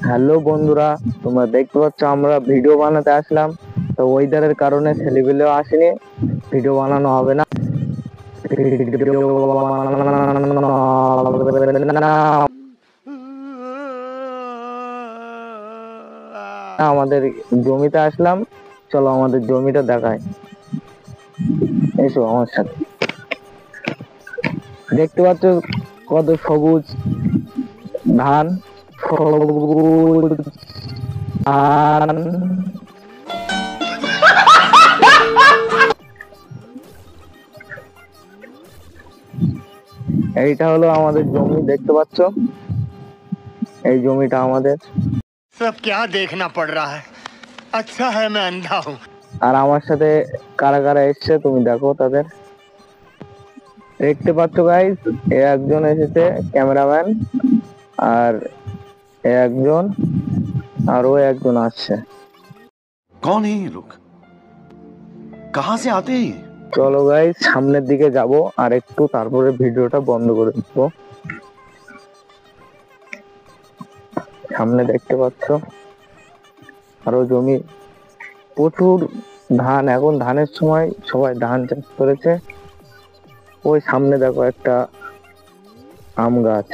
Hello বন্ধুরা, তোমরা দেখতে পাচ্ছ আমরা ভিডিও বানাতে আসলাম। তো ওয়েদারের কারণে ছেলেপিলেও আসেনি, ভিডিও বানানো হবে না। আমাদের জমিতে আসলাম, চলো আমাদের জমিটা দেখায়। এসো আমার সাথে। দেখতে পাচ্ছ কত সবুজ ধান, ধান। এইটা হলো আমাদের জমি, দেখতে পাচ্ছ এই জমিটা আমাদের। सब क्या देखना पड़ रहा है, अच्छा है मैं अंधा हूँ। আর আমার সাথে কারা কারা এসছে তুমি দেখো তাদের। দেখতে পাচ্ছ গাইস, এ একজন এসেছে ক্যামেরাম্যান, আর এ একজন, আর ও একজন আসছে। कौन है ये लोग, कहाँ से आते हैं? চলো গাইস সামনের দিকে যাব আর একটু, তারপরে ভিডিওটা বন্ধ করে দেবো। সামনে দেখতে পাচ্ছ আরো জমি, প্রচুর ধান। এখন ধানের সময়, সবাই ধান চাষ করেছে। ওই সামনে দেখো একটা আম গাছ।